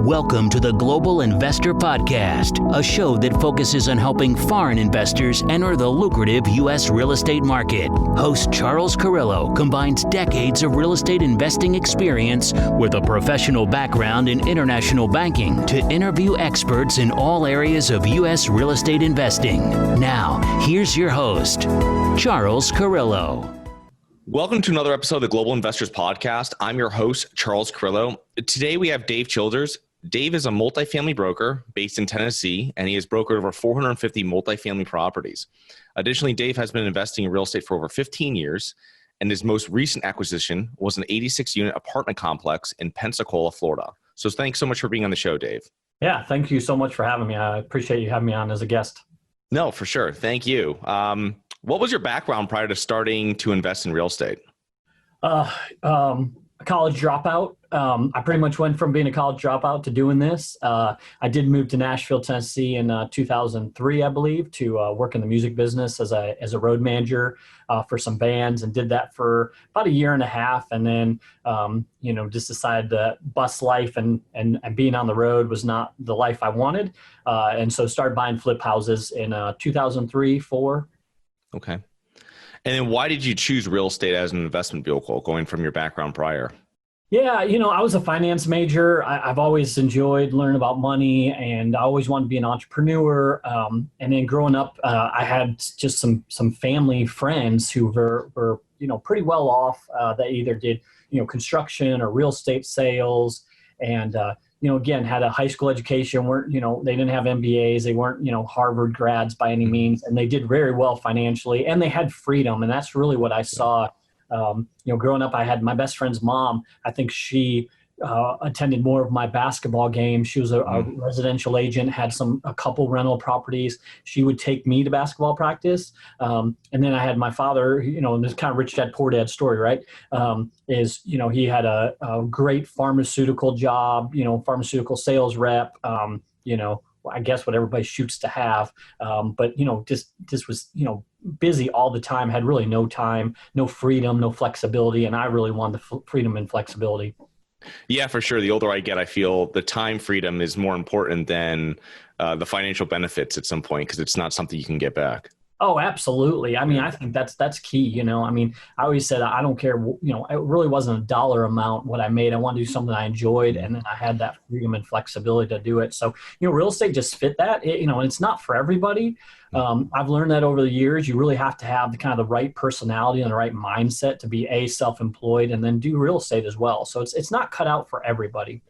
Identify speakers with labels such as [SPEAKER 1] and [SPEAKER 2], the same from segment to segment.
[SPEAKER 1] Welcome to the Global Investor Podcast, a show that focuses on helping foreign investors enter the lucrative U.S. real estate market. Host Charles Carrillo combines decades of real estate investing experience with a professional background in international banking to interview experts in all areas of U.S. real estate investing. Now, here's your host, Charles Carrillo.
[SPEAKER 2] Welcome to another episode of the Global Investors Podcast. I'm your host, Charles Carrillo. Today we have Dave Childers. Dave is a multifamily broker based in Tennessee, and he has brokered over 450 multifamily properties. Additionally, Dave has been investing in real estate for over 15 years, and his most recent acquisition was an 86-unit apartment complex in Pensacola, Florida. So thanks so much for being on the show, Dave.
[SPEAKER 3] Yeah, thank you so much for having me. I appreciate you having me on as a guest.
[SPEAKER 2] No, for sure. Thank you. What was your background prior to starting to invest in real estate?
[SPEAKER 3] A college dropout. I pretty much went from being a college dropout to doing this. I did move to Nashville, Tennessee in 2003, I believe, to work in the music business as a road manager for some bands, and did that for about a year and a half. And then, just decided that bus life and being on the road was not the life I wanted. And so started buying flip houses in 2003, 4.
[SPEAKER 2] Okay. And then why did you choose real estate as an investment vehicle, going from your background prior?
[SPEAKER 3] Yeah, I was a finance major. I've always enjoyed learning about money, and I always wanted to be an entrepreneur. And then growing up, I had just some family friends who were pretty well off. They either did, construction or real estate sales, and again, had a high school education, they didn't have MBAs, they weren't, Harvard grads by any means, and they did very well financially, and they had freedom. And that's really what I saw. Growing up, I had my best friend's mom. I think she attended more of my basketball games. She was a residential agent, had a couple rental properties. She would take me to basketball practice. And then I had my father, and this kind of rich dad, poor dad story, right? He had a great pharmaceutical job, pharmaceutical sales rep, I guess what everybody shoots to have. But just was, busy all the time, had really no time, no freedom, no flexibility. And I really wanted the freedom and flexibility.
[SPEAKER 2] Yeah, for sure. The older I get, I feel the time freedom is more important than the financial benefits at some point, because it's not something you can get back.
[SPEAKER 3] Oh, absolutely. I mean, I think that's key. I always said, I don't care, it really wasn't a dollar amount what I made. I wanted to do something I enjoyed, and then I had that freedom and flexibility to do it. So, real estate just fit that, and it's not for everybody. I've learned that over the years. You really have to have the kind of the right personality and the right mindset to be self-employed and then do real estate as well. So it's not cut out for everybody.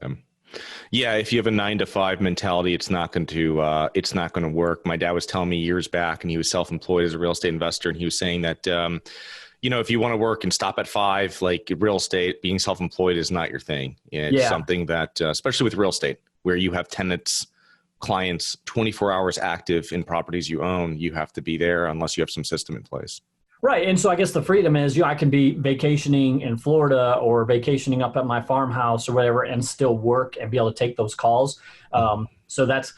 [SPEAKER 2] Yeah, if you have a 9-to-5 mentality, it's not going to work. My dad was telling me years back, and he was self-employed as a real estate investor, and he was saying that if you want to work and stop at 5, like real estate, being self-employed is not your thing. It's something that, especially with real estate, where you have tenants, clients 24 hours active in properties you own, you have to be there unless you have some system in place.
[SPEAKER 3] Right. And so I guess the freedom is, I can be vacationing in Florida or vacationing up at my farmhouse or whatever and still work and be able to take those calls. So that's,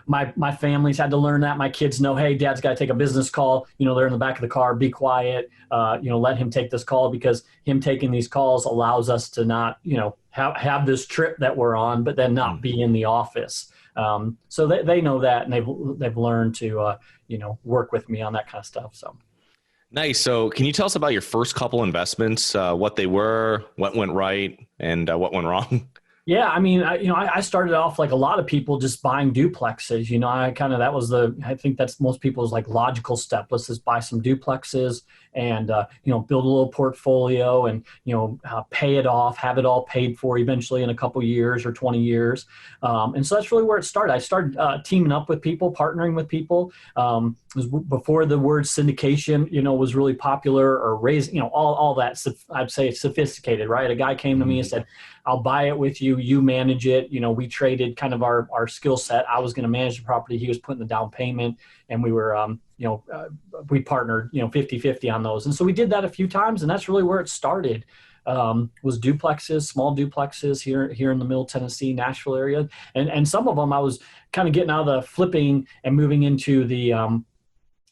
[SPEAKER 3] my family's had to learn that. My kids know, hey, dad's got to take a business call. They're in the back of the car, be quiet, let him take this call, because him taking these calls allows us to not, have this trip that we're on, but then not be in the office. So they know that, and they've learned to, work with me on that kind of stuff. So.
[SPEAKER 2] Nice. So can you tell us about your first couple investments, what they were, what went right, and what went wrong?
[SPEAKER 3] Yeah, I mean, I started off like a lot of people, just buying duplexes. I think that's most people's like logical step. Let's just buy some duplexes and, build a little portfolio and, pay it off, have it all paid for eventually in a couple years or 20 years. And so that's really where it started. I started teaming up with people, partnering with people. It was before the word syndication, was really popular, or raising, all that, I'd say sophisticated, right? A guy came to me and said, I'll buy it with you. You manage it. We traded kind of our skill set. I was going to manage the property. He was putting the down payment, and we were, we partnered, 50-50 on those. And so we did that a few times, and that's really where it started. Was duplexes, small duplexes here in the Middle Tennessee, Nashville area. And some of them I was kind of getting out of the flipping and moving into the,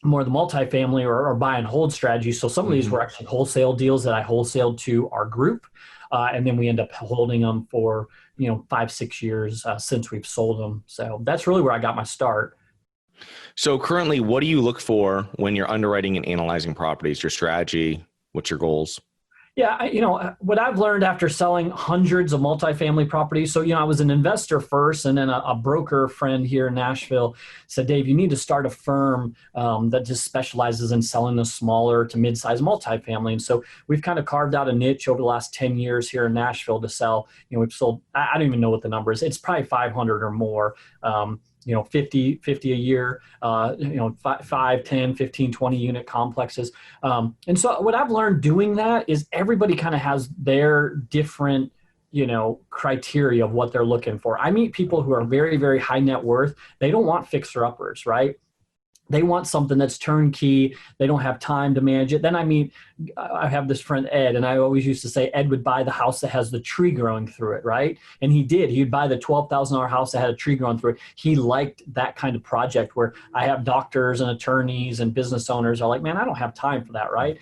[SPEAKER 3] more the multifamily or buy and hold strategy. So some of these were actually wholesale deals that I wholesaled to our group. And then we end up holding them for, 5-6 years since we've sold them. So that's really where I got my start.
[SPEAKER 2] So currently, what do you look for when you're underwriting and analyzing properties? Your strategy? What's your goals?
[SPEAKER 3] Yeah, what I've learned after selling hundreds of multifamily properties. So, I was an investor first, and then a broker friend here in Nashville said, Dave, you need to start a firm that just specializes in selling the smaller to mid-sized multifamily. And so we've kind of carved out a niche over the last 10 years here in Nashville to sell. We've sold, I don't even know what the number is. It's probably 500 or more. 50 a year, 5, 10, 15, 20 unit complexes. And so what I've learned doing that is everybody kind of has their different, criteria of what they're looking for. I meet people who are very, very high net worth. They don't want fixer uppers, right? They want something that's turnkey. They don't have time to manage it. Then I have this friend, Ed, and I always used to say Ed would buy the house that has the tree growing through it, right? And he did. He'd buy the $12,000 house that had a tree growing through it. He liked that kind of project where I have doctors and attorneys and business owners are like, man, I don't have time for that, right?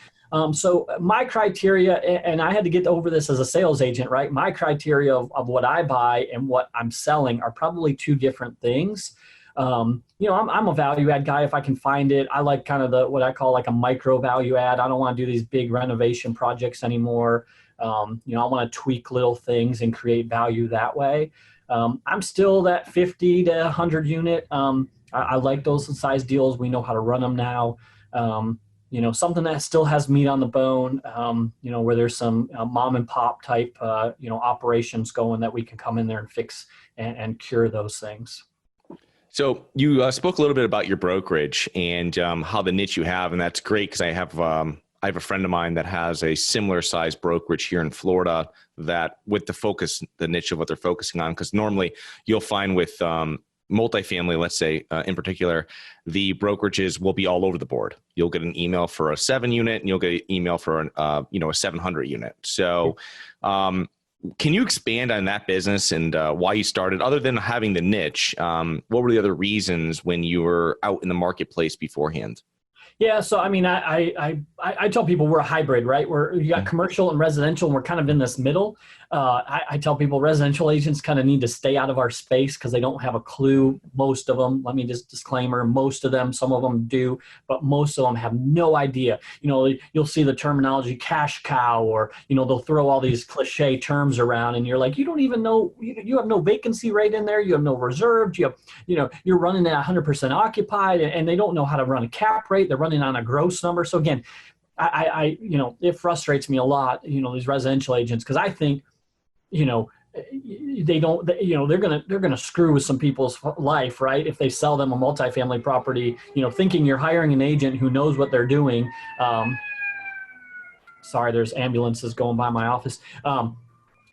[SPEAKER 3] So my criteria, and I had to get over this as a sales agent, right? My criteria of what I buy and what I'm selling are probably two different things. I'm a value add guy if I can find it. I like kind of what I call like a micro value add. I don't want to do these big renovation projects anymore. I want to tweak little things and create value that way. I'm still that 50 to 100 unit. I like those size deals. We know how to run them now. Something that still has meat on the bone, where there's some mom and pop type, operations going that we can come in there and fix and cure those things.
[SPEAKER 2] So you spoke a little bit about your brokerage and how the niche you have, and that's great because I have a friend of mine that has a similar size brokerage here in Florida that with the niche of what they're focusing on, because normally you'll find with multifamily, let's say in particular, the brokerages will be all over the board. You'll get an email for a 7 unit and you'll get an email for a 700 unit. So can you expand on that business and why you started, other than having the niche? What were the other reasons when you were out in the marketplace beforehand?
[SPEAKER 3] Yeah, so I mean, I tell people we're a hybrid, right? You got commercial and residential, and we're kind of in this middle. I tell people residential agents kind of need to stay out of our space because they don't have a clue. Most of them, let me just disclaimer, most of them, some of them do, but most of them have no idea. You'll see the terminology cash cow, or, they'll throw all these cliche terms around and you're like, you don't even know, you have no vacancy rate in there. You have no reserved, you're running at 100% occupied, and they don't know how to run a cap rate. They're running on a gross number. So again, it frustrates me a lot, these residential agents, because I think, they don't, they're going to screw with some people's life, right? If they sell them a multifamily property, thinking you're hiring an agent who knows what they're doing. Sorry, there's ambulances going by my office.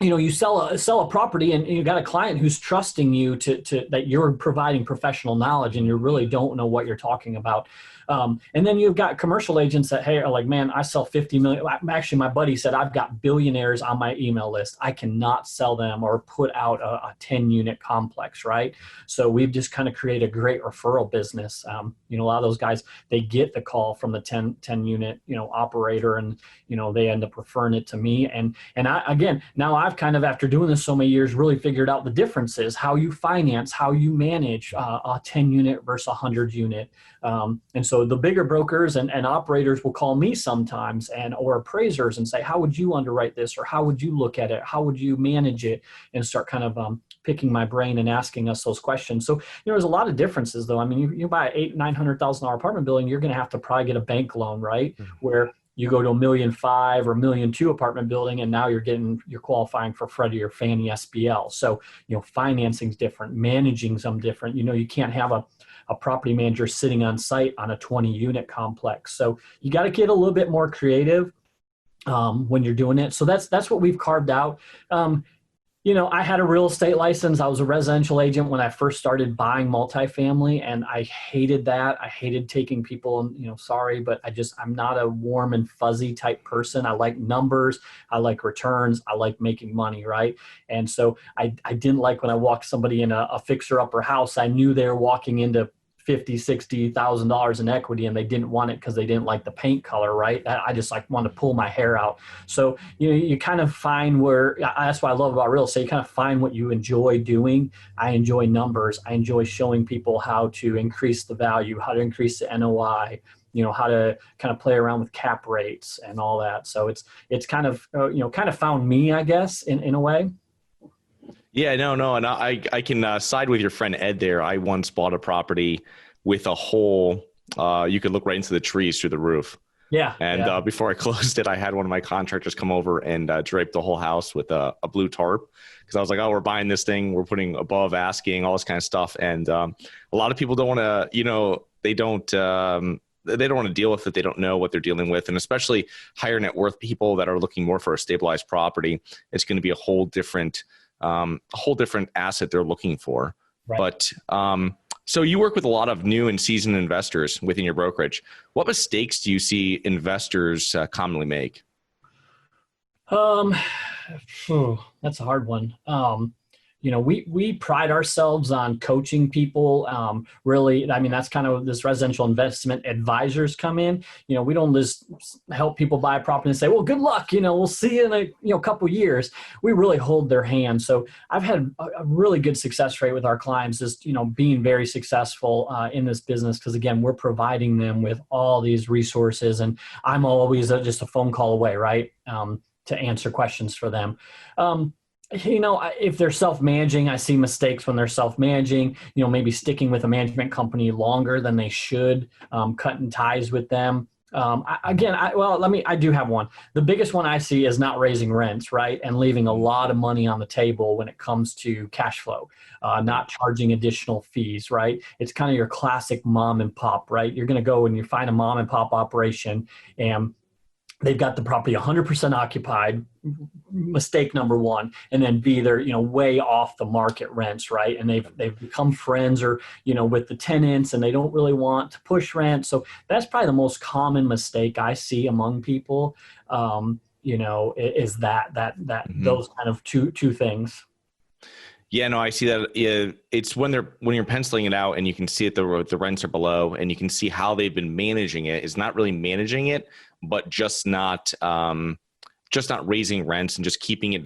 [SPEAKER 3] You sell a property and you got a client who's trusting you to that you're providing professional knowledge, and you really don't know what you're talking about. And then you've got commercial agents that, hey, are like, man, I sell 50 million. Actually, my buddy said, I've got billionaires on my email list. I cannot sell them or put out a 10 unit complex, right? So we've just kind of created a great referral business. A lot of those guys, they get the call from the 10 unit, operator, and, they end up referring it to me. And now I've kind of, after doing this so many years, really figured out the differences, how you finance, how you manage a 10 unit versus 100 unit. And so the bigger brokers and operators will call me sometimes, or appraisers, and say, how would you underwrite this? Or how would you look at it? How would you manage it? And start kind of picking my brain and asking us those questions. So, there's a lot of differences though. I mean, you buy an $800,000-$900,000 apartment building, you're going to have to probably get a bank loan, right? Mm-hmm. Where you go to $1.5 million or $1.2 million apartment building, and now you're qualifying for Freddie or Fannie SBL. So, financing's different, managing's different. You can't have a property manager sitting on site on a 20 unit complex. So you got to get a little bit more creative when you're doing it. So that's what we've carved out. I had a real estate license. I was a residential agent when I first started buying multifamily, and I hated that. I hated taking people, and sorry, but I'm not a warm and fuzzy type person. I like numbers. I like returns. I like making money, right? And so I didn't like when I walked somebody in a fixer-upper house. I knew they were walking into $50,000, $60,000 in equity, and they didn't want it because they didn't like the paint color, right? I just like wanted to pull my hair out. So, you kind of find where, that's what I love about real estate. You kind of find what you enjoy doing. I enjoy numbers. I enjoy showing people how to increase the value, how to increase the NOI, how to kind of play around with cap rates and all that. So it's kind of, kind of found me, I guess, in a way.
[SPEAKER 2] Yeah, no. And I can side with your friend Ed there. I once bought a property with a hole. You could look right into the trees through the roof.
[SPEAKER 3] Yeah.
[SPEAKER 2] And before I closed it, I had one of my contractors come over and drape the whole house with a blue tarp. Because I was like, oh, we're buying this thing. We're putting above asking, all this kind of stuff. And a lot of people don't want to, they don't want to deal with it. They don't know what they're dealing with. And especially higher net worth people that are looking more for a stabilized property, it's going to be a whole different asset they're looking for. Right. But so you work with a lot of new and seasoned investors within your brokerage. What mistakes do you see investors commonly make?
[SPEAKER 3] That's a hard one. We pride ourselves on coaching people. Really, I mean, that's kind of this residential investment advisors come in. We don't just help people buy a property and say, well, good luck, we'll see you in a couple years. We really hold their hand. So I've had a really good success rate with our clients, just, being very successful in this business. Because again, we're providing them with all these resources, and I'm always just a phone call away, right? To answer questions for them. If they're self-managing, I see mistakes when they're self-managing, maybe sticking with a management company longer than they should, cutting ties with them. I do have one. The biggest one I see is not raising rents, right? And leaving a lot of money on the table when it comes to cash flow, not charging additional fees, right? It's kind of your classic mom and pop, right? You're going to go and you find a mom and pop operation, and they've got the property 100% occupied, mistake number one. And then B, they're, way off the market rents, right? And they've become friends or, with the tenants, and they don't really want to push rent. So that's probably the most common mistake I see among people, is that those kind of two things.
[SPEAKER 2] Yeah, no, I see that. It's when you're penciling it out and you can see it, the rents are below, and you can see how they've been managing it. It's not really managing it, but just not raising rents and just keeping it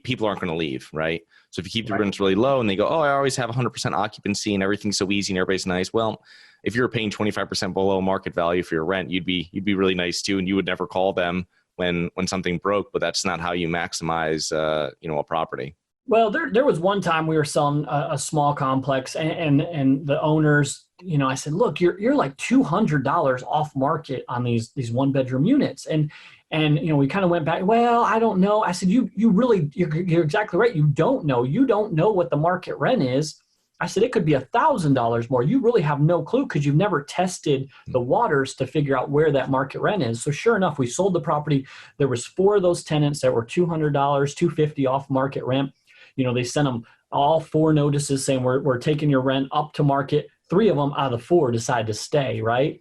[SPEAKER 2] people aren't going to leave, right? So if you keep the rents really low and they go, oh, I always have 100% occupancy and everything's so easy and everybody's nice. Well, if you're paying 25% below market value for your rent, you'd be really nice too, and you would never call them when something broke. But that's not how you maximize, a property.
[SPEAKER 3] Well, there was one time we were selling a small complex, and the owners, I said, look, you're like $200 off market on these 1-bedroom units. And we kind of went back, well, I don't know. I said, you're exactly right. You don't know what the market rent is. I said, it could be $1,000 more. You really have no clue because you've never tested the waters to figure out where that market rent is. So sure enough, we sold the property. There was 4 of those tenants that were $200, $250 off market rent. They sent them all 4 notices saying we're taking your rent up to market. 3 of them out of the 4 decided to stay, right?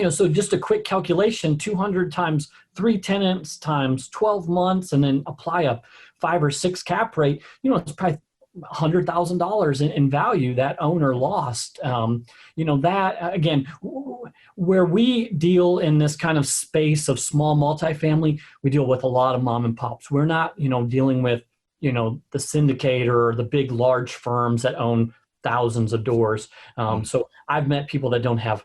[SPEAKER 3] So just a quick calculation, 200 times 3 tenants times 12 months, and then apply a 5 or 6 cap rate, it's probably $100,000 in value that owner lost. That again, where we deal in this kind of space of small multifamily, we deal with a lot of mom and pops. We're not, dealing with the syndicator or the big large firms that own thousands of doors. So I've met people that don't have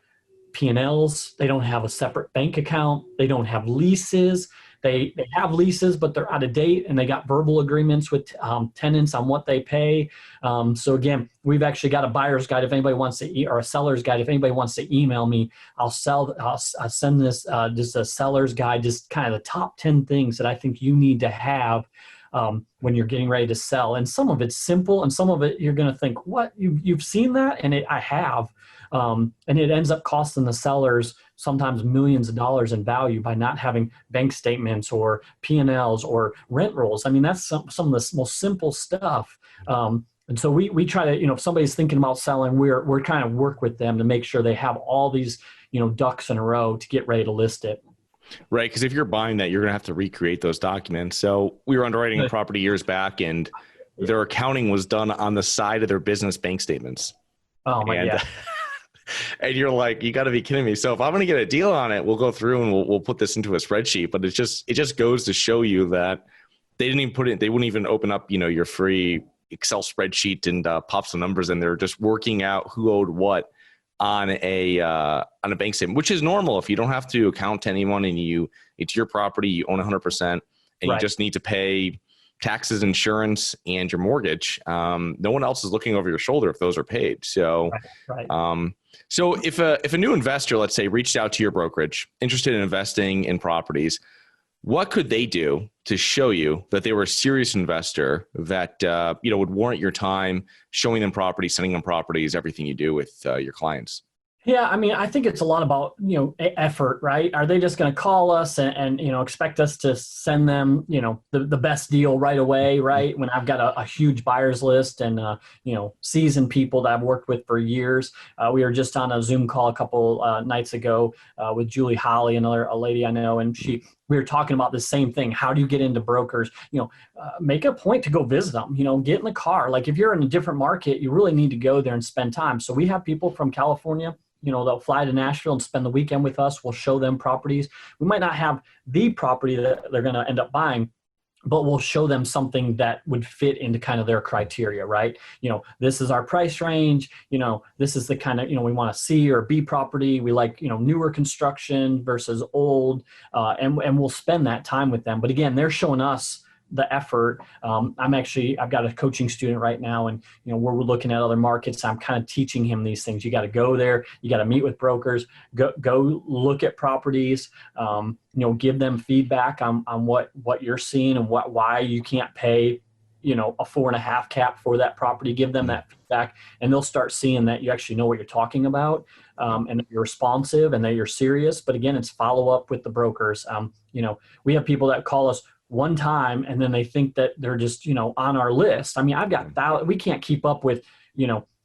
[SPEAKER 3] P&Ls. They don't have a separate bank account. They don't have leases. They have leases, but they're out of date, and they got verbal agreements with tenants on what they pay. So again, we've actually got a buyer's guide if anybody wants to, or a seller's guide. If anybody wants to email me, I'll send this just a seller's guide, just kind of the top 10 things that I think you need to have when you're getting ready to sell. And some of it's simple, and some of it you're going to think, what, you've seen that? And I have. And it ends up costing the sellers sometimes millions of dollars in value by not having bank statements or P&Ls or rent rolls. I mean, that's some of the most simple stuff. And so we try to, if somebody's thinking about selling, we're trying to work with them to make sure they have all these, ducks in a row to get ready to list it.
[SPEAKER 2] Right. Because if you're buying that, you're going to have to recreate those documents. So we were underwriting a property years back, and their accounting was done on the side of their business bank statements.
[SPEAKER 3] Oh my God.
[SPEAKER 2] And you're like, you got to be kidding me. So if I'm going to get a deal on it, we'll go through and we'll put this into a spreadsheet. But it just goes to show you that they didn't even put it. They wouldn't even open up, your free Excel spreadsheet and pop some numbers in there. Just working out who owed what on a bank statement, which is normal. If you don't have to account to anyone and it's your property, you own 100%, and you just need to pay taxes, insurance, and your mortgage. No one else is looking over your shoulder if those are paid. So, so if a new investor, let's say, reached out to your brokerage, interested in investing in properties, what could they do to show you that they were a serious investor that would warrant your time, showing them properties, sending them properties, everything you do with your clients?
[SPEAKER 3] Yeah, I mean, I think it's a lot about, effort, right? Are they just going to call us and expect us to send them, the best deal right away, right? When I've got a huge buyer's list and, seasoned people that I've worked with for years. We were just on a Zoom call a couple nights ago with Julie Holly, a lady I know, and we were talking about the same thing. How do you get into brokers? Make a point to go visit them, get in the car. Like if you're in a different market, you really need to go there and spend time. So we have people from California, they'll fly to Nashville and spend the weekend with us. We'll show them properties. We might not have the property that they're going to end up buying, but we'll show them something that would fit into kind of their criteria, right? This is our price range. This is the kind of, we want a C or B property. We like, newer construction versus old, and we'll spend that time with them. But again, they're showing us the effort. I've got a coaching student right now, and we're looking at other markets. I'm kind of teaching him these things. You got to go there. You got to meet with brokers. Go look at properties. Give them feedback on what you're seeing and why you can't pay a 4.5 cap for that property. Give them that feedback, and they'll start seeing that you actually know what you're talking about, and that you're responsive and that you're serious. But again, it's follow up with the brokers. We have people that call us one time and then they think that they're just, on our list. I mean, I've got we can't keep up with,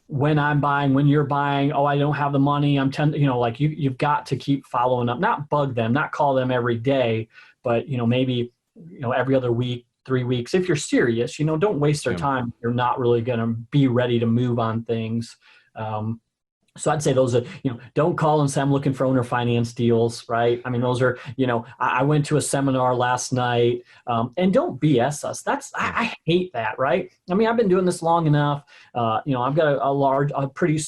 [SPEAKER 3] when I'm buying, when you're buying. Oh, I don't have the money. You've got to keep following up, not bug them, not call them every day, but, maybe, every other week, 3 weeks. If you're serious, don't waste their time. You're not really going to be ready to move on things. So I'd say those are, don't call and say, I'm looking for owner finance deals, right? I mean, those are, I went to a seminar last night, and don't BS us. I hate that, right? I mean, I've been doing this long enough. I've got a pretty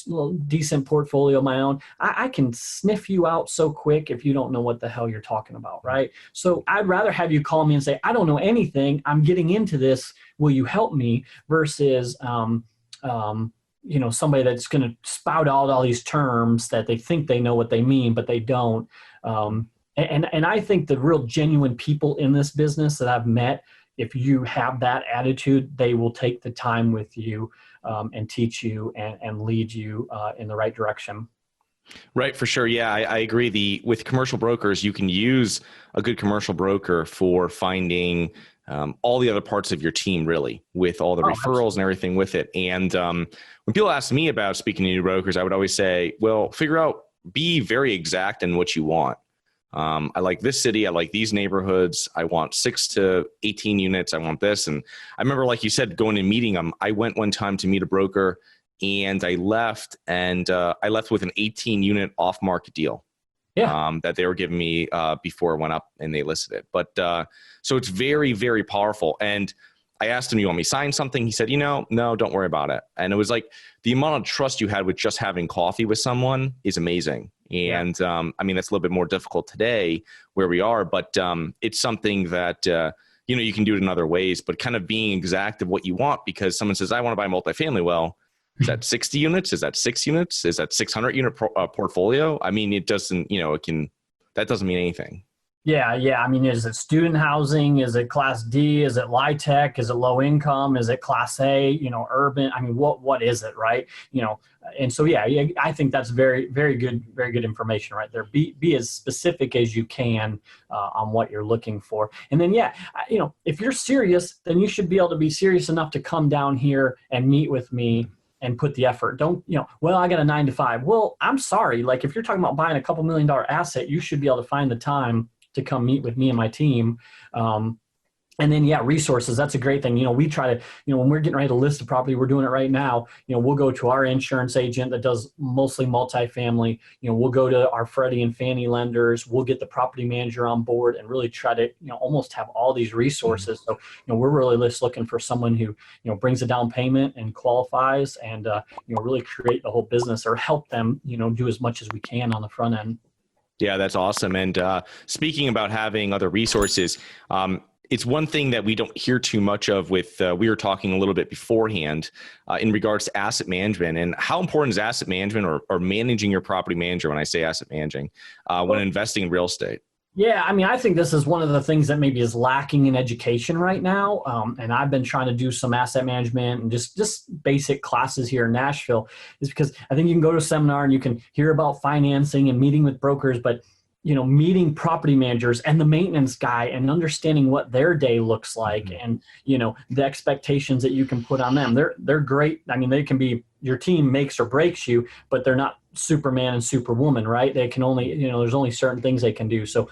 [SPEAKER 3] decent portfolio of my own. I can sniff you out so quick if you don't know what the hell you're talking about, right? So I'd rather have you call me and say, I don't know anything. I'm getting into this. Will you help me? Versus, somebody that's going to spout out all these terms that they think they know what they mean, but they don't. And I think the real genuine people in this business that I've met, if you have that attitude, they will take the time with you and teach you and lead you in the right direction.
[SPEAKER 2] Right, for sure. Yeah, I agree. With commercial brokers, you can use a good commercial broker for finding all the other parts of your team, really, with all the referrals absolutely. And everything with it. And when people ask me about speaking to new brokers, I would always say, well, be very exact in what you want. I like this city. I like these neighborhoods. I want 6 to 18 units. I want this. And I remember, like you said, going and meeting them. I went one time to meet a broker, and I left with an 18 unit off market deal. Yeah. That they were giving me before it went up and they listed it. But so it's very, very powerful. And I asked him, you want me to sign something? He said, no, don't worry about it. And it was like the amount of trust you had with just having coffee with someone is amazing. And I mean, that's a little bit more difficult today where we are, but it's something that, you can do it in other ways, but kind of being exact of what you want, because someone says, I want to buy multifamily. Well, is that 60 units? Is that 6 units? Is that 600 unit portfolio? I mean, it doesn't, that doesn't mean anything.
[SPEAKER 3] Yeah. I mean, is it student housing? Is it Class D? Is it LIHTC? Is it low income? Is it Class A, urban? I mean, what is it, right? And so, I think that's very, very good information right there. Be as specific as you can on what you're looking for. And then, if you're serious, then you should be able to be serious enough to come down here and meet with me and put the effort. Don't, well, I got a 9 to 5. Well, I'm sorry. Like if you're talking about buying a couple $1 million asset, you should be able to find the time to come meet with me and my team. And then, yeah, resources, that's a great thing. We try to, when we're getting ready to list a property, we're doing it right now. We'll go to our insurance agent that does mostly multifamily. We'll go to our Freddie and Fannie lenders. We'll get the property manager on board and really try to, almost have all these resources. So, we're really just looking for someone who, brings a down payment and qualifies and, really create the whole business or help them, do as much as we can on the front end.
[SPEAKER 2] Yeah, that's awesome. And speaking about having other resources, it's one thing that we don't hear too much of with, we were talking a little bit beforehand in regards to asset management and how important is asset management or managing your property manager when I say asset managing, when investing in real estate?
[SPEAKER 3] Yeah, I think this is one of the things that maybe is lacking in education right now. And I've been trying to do some asset management and just basic classes here in Nashville is because I think you can go to a seminar and you can hear about financing and meeting with brokers, but meeting property managers and the maintenance guy and understanding what their day looks like and, the expectations that you can put on them. They're great. They can be, your team makes or breaks you, but they're not Superman and Superwoman, right? They can only, there's only certain things they can do. So,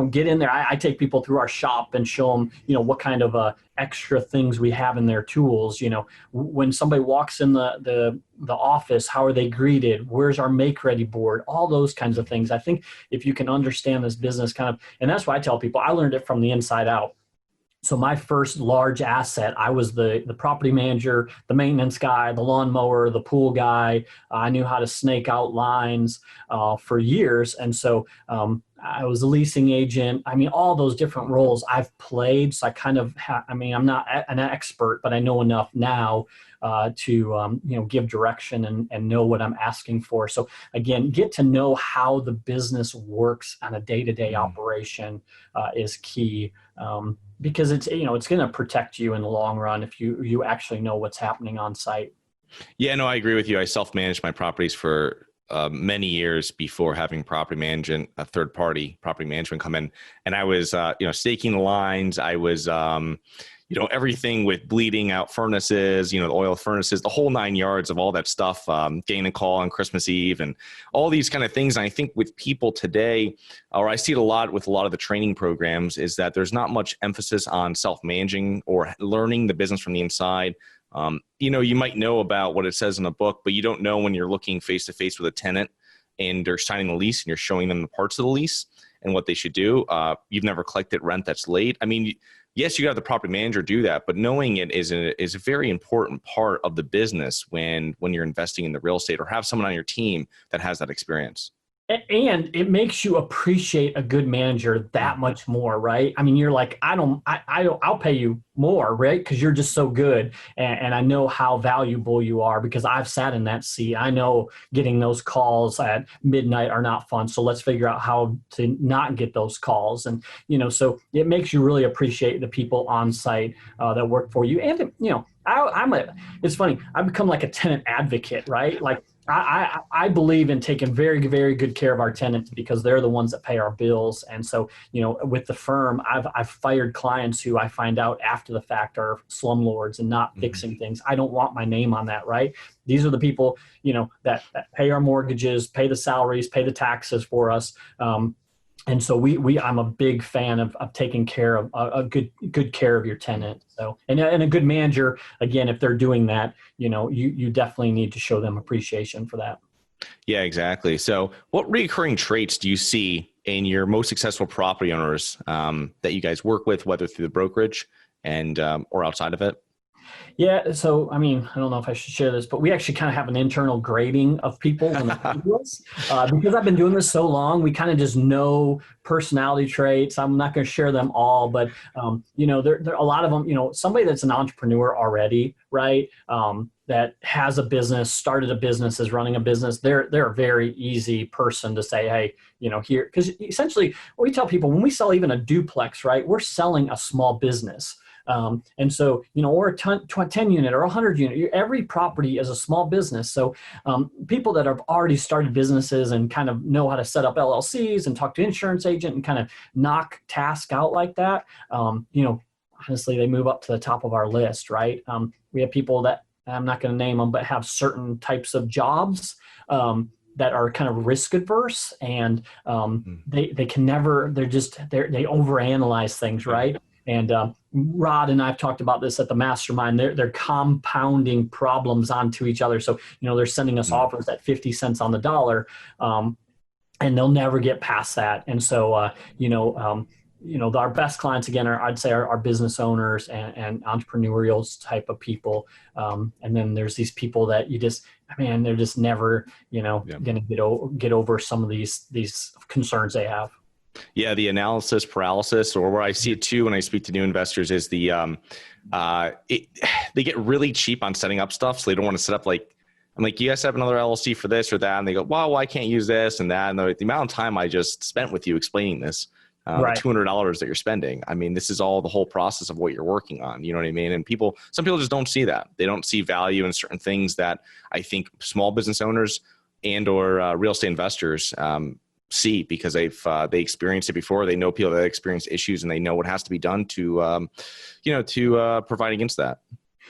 [SPEAKER 3] get in there. I take people through our shop and show them, what kind of extra things we have in their tools. When somebody walks in the office, how are they greeted? Where's our make ready board? All those kinds of things. I think if you can understand this business and that's why I tell people, I learned it from the inside out. So my first large asset, I was the property manager, the maintenance guy, the lawnmower, the pool guy. I knew how to snake out lines for years. And so I was a leasing agent. All those different roles I've played. So I kind of, I'm not an expert, but I know enough now to give direction and know what I'm asking for. So again, get to know how the business works on a day-to-day operation is key. Because it's going to protect you in the long run if you actually know what's happening on site.
[SPEAKER 2] Yeah, no, I agree with you. I self-managed my properties for many years before having a third-party property management come in. And I was, staking the lines. I was, everything with bleeding out furnaces, the oil furnaces, the whole 9 yards of all that stuff, getting a call on Christmas Eve and all these kind of things. And I think with people today, or I see it a lot with a lot of the training programs, is that there's not much emphasis on self-managing or learning the business from the inside. You might know about what it says in a book, but you don't know when you're looking face to face with a tenant and they're signing the lease and you're showing them the parts of the lease and what they should do. You've never collected rent that's late. Yes, you have the property manager do that, but knowing it is a very important part of the business when you're investing in the real estate or have someone on your team that has that experience.
[SPEAKER 3] And it makes you appreciate a good manager that much more, right? You're like, I'll pay you more, right? Because you're just so good. And I know how valuable you are because I've sat in that seat. I know getting those calls at midnight are not fun. So let's figure out how to not get those calls. And, so it makes you really appreciate the people on site that work for you. And, it's funny. I've become like a tenant advocate, right? Like, I believe in taking very, very good care of our tenants because they're the ones that pay our bills. And so, with the firm, I've fired clients who I find out after the fact are slumlords and not fixing things. I don't want my name on that, right? These are the people, that pay our mortgages, pay the salaries, pay the taxes for us. And so I'm a big fan of taking care of a good care of your tenant. So, and a good manager, again, if they're doing that, you definitely need to show them appreciation for that.
[SPEAKER 2] Yeah, exactly. So what recurring traits do you see in your most successful property owners that you guys work with, whether through the brokerage and or outside of it?
[SPEAKER 3] Yeah. So, I don't know if I should share this, but we actually kind of have an internal grading of people when because I've been doing this so long, we kind of just know personality traits. I'm not going to share them all, but, there are a lot of them, somebody that's an entrepreneur already, right? That has a business, started a business, is running a business. They're a very easy person to say, hey, here, because essentially what we tell people when we sell even a duplex, right, we're selling a small business. And so, or a 10 unit or 100 unit, every property is a small business. So people that have already started businesses and kind of know how to set up LLCs and talk to insurance agent and kind of knock tasks out like that, honestly, they move up to the top of our list, right? We have people that, I'm not going to name them, but have certain types of jobs that are kind of risk adverse and they can never, they overanalyze things, right? And Rod and I've talked about this at the mastermind. They're compounding problems onto each other. So, they're sending us offers at 50 cents on the dollar, and they'll never get past that. And so, our best clients, again, I'd say our business owners and entrepreneurial type of people. And then there's these people that they're just never, going to get over some of these concerns they have.
[SPEAKER 2] Yeah, the analysis paralysis, or where I see it too when I speak to new investors, is they get really cheap on setting up stuff, so they don't want to set up I'm like, you guys have another LLC for this or that, and they go, well, I can't use this and that, and the amount of time I just spent with you explaining this, right. $200 that you're spending. I mean, this is all the whole process of what you're working on. You know what I mean? And some people just don't see that. They don't see value in certain things that I think small business owners and or real estate investors see, because they experienced it before. They know people that experience issues, and they know what has to be done to provide against that.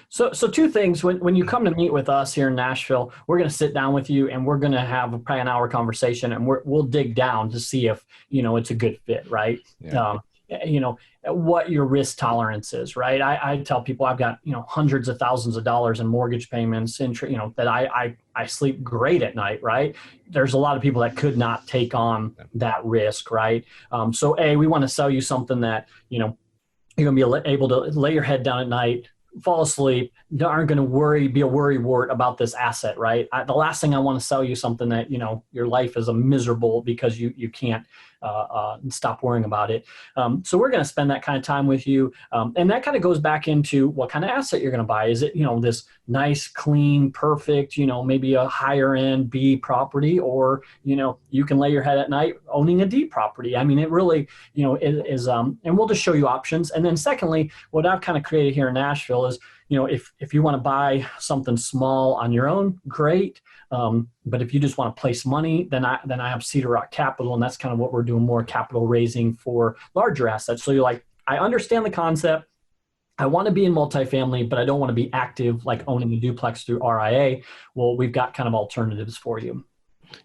[SPEAKER 3] So two things. When you come to meet with us here in Nashville, we're going to sit down with you, and we're going to have probably an hour conversation, and we'll dig down to see if, it's a good fit, right? Yeah. What your risk tolerance is, right? I tell people I've got, hundreds of thousands of dollars in mortgage payments, that I sleep great at night, right? There's a lot of people that could not take on that risk, right? So we want to sell you something that, you're going to be able to lay your head down at night, fall asleep, aren't going to be a worrywart about this asset, right? The last thing I want to sell you something that, your life is miserable because you can't stop worrying about it. So we're going to spend that kind of time with you. And that kind of goes back into what kind of asset you're going to buy. Is it, this nice, clean, perfect, maybe a higher end B property, or, you can lay your head at night owning a D property. I mean, it really, is, and we'll just show you options. And then secondly, what I've kind of created here in Nashville is, if you want to buy something small on your own, great. But if you just want to place money, then I have Cedar Rock Capital, and that's kind of what we're doing, more capital raising for larger assets. So you're like, I understand the concept. I want to be in multifamily, but I don't want to be active like owning a duplex through RIA. Well, we've got kind of alternatives for you.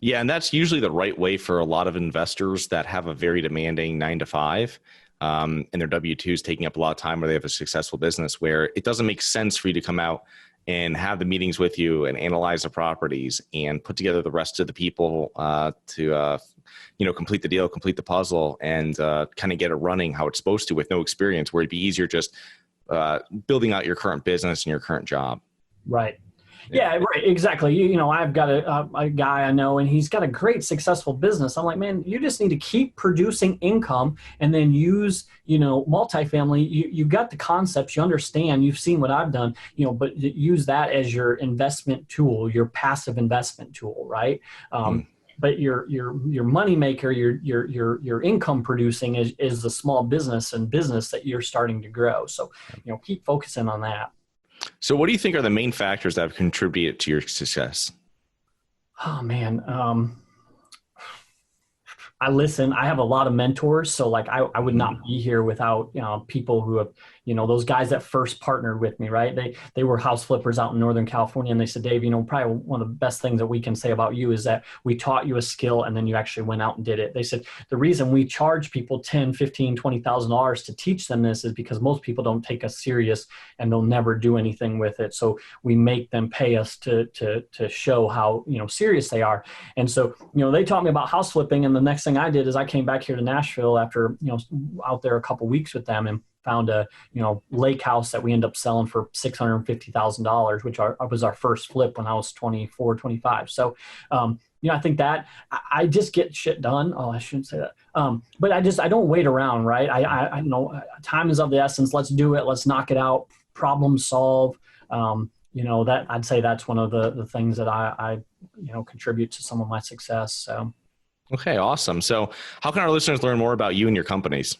[SPEAKER 2] Yeah, and that's usually the right way for a lot of investors that have a very demanding 9-to-5. And their W-2s taking up a lot of time, where they have a successful business, where it doesn't make sense for you to come out and have the meetings with you and analyze the properties and put together the rest of the people to complete the deal, complete the puzzle, and kind of get it running how it's supposed to with no experience, where it'd be easier just building out your current business and your current job.
[SPEAKER 3] Right. Yeah, right. Exactly. I've got a guy I know, and he's got a great successful business. I'm like, man, you just need to keep producing income, and then use, multifamily. You got the concepts, you understand, you've seen what I've done, but use that as your investment tool, your passive investment tool, right? But your money maker, your income producing is the small business that you're starting to grow. So, keep focusing on that.
[SPEAKER 2] So what do you think are the main factors that have contributed to your success?
[SPEAKER 3] Oh, man. I listen. I have a lot of mentors. So like I would not be here without, people who have, those guys that first partnered with me, right? They were house flippers out in Northern California. And they said, Dave, probably one of the best things that we can say about you is that we taught you a skill, and then you actually went out and did it. They said, the reason we charge people $10,000, $15,000, $20,000 to teach them this is because most people don't take us serious, and they'll never do anything with it. So we make them pay us to show how, serious they are. And so, they taught me about house flipping. And the next thing I did is I came back here to Nashville after, out there a couple weeks with them, and found a, lake house that we ended up selling for $650,000, which was our first flip when I was 24, 25. So, I think that I just get shit done. Oh, I shouldn't say that. But I don't wait around, right? I know time is of the essence. Let's do it. Let's knock it out. Problem solve. That I'd say that's one of the things that I contribute to some of my success. So.
[SPEAKER 2] Okay, awesome. So how can our listeners learn more about you and your companies?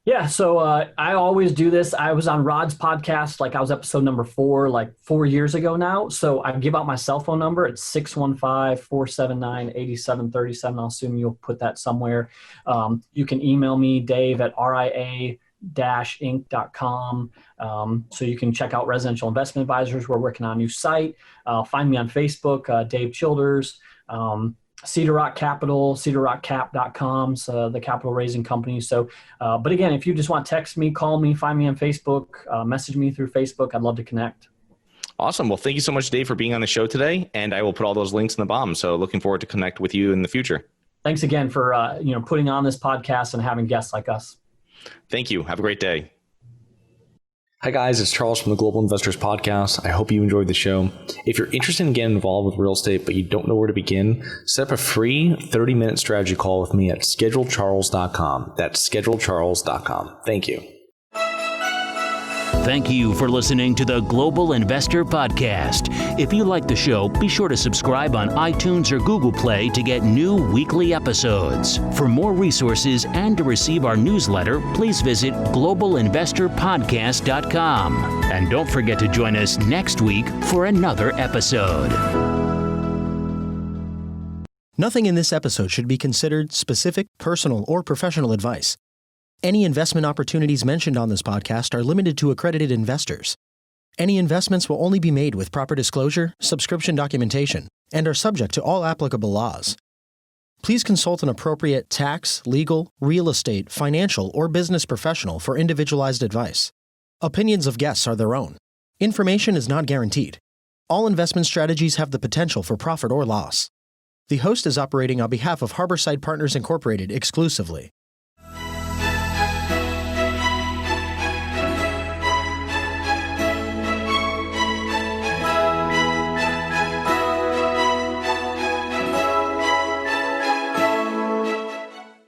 [SPEAKER 3] Yeah. So I always do this. I was on Rod's podcast, I was episode number 4, 4 years ago now. So I give out my cell phone number. It's 615-479-8737. I'll assume you'll put that somewhere. You can email me, Dave at ria-inc.com. So you can check out Residential Investment Advisors. We're working on a new site. Find me on Facebook, Dave Childers. Cedar Rock Capital, cedarrockcap.com, so the capital raising company. So, but again, if you just want to text me, call me, find me on Facebook, message me through Facebook, I'd love to connect.
[SPEAKER 2] Awesome. Well, thank you so much, Dave, for being on the show today. And I will put all those links in the bottom. So looking forward to connect with you in the future.
[SPEAKER 3] Thanks again for, putting on this podcast and having guests like us.
[SPEAKER 2] Thank you. Have a great day.
[SPEAKER 4] Hi guys, it's Charles from the Global Investors Podcast. I hope you enjoyed the show. If you're interested in getting involved with real estate but you don't know where to begin, set up a free 30-minute strategy call with me at schedulecharles.com. That's schedulecharles.com. Thank you.
[SPEAKER 1] Thank you for listening to the Global Investor Podcast. If you like the show, be sure to subscribe on iTunes or Google Play to get new weekly episodes. For more resources and to receive our newsletter, please visit globalinvestorpodcast.com. And don't forget to join us next week for another episode.
[SPEAKER 5] Nothing in this episode should be considered specific, personal, or professional advice. Any investment opportunities mentioned on this podcast are limited to accredited investors. Any investments will only be made with proper disclosure, subscription documentation, and are subject to all applicable laws. Please consult an appropriate tax, legal, real estate, financial, or business professional for individualized advice. Opinions of guests are their own. Information is not guaranteed. All investment strategies have the potential for profit or loss. The host is operating on behalf of Harborside Partners Incorporated exclusively.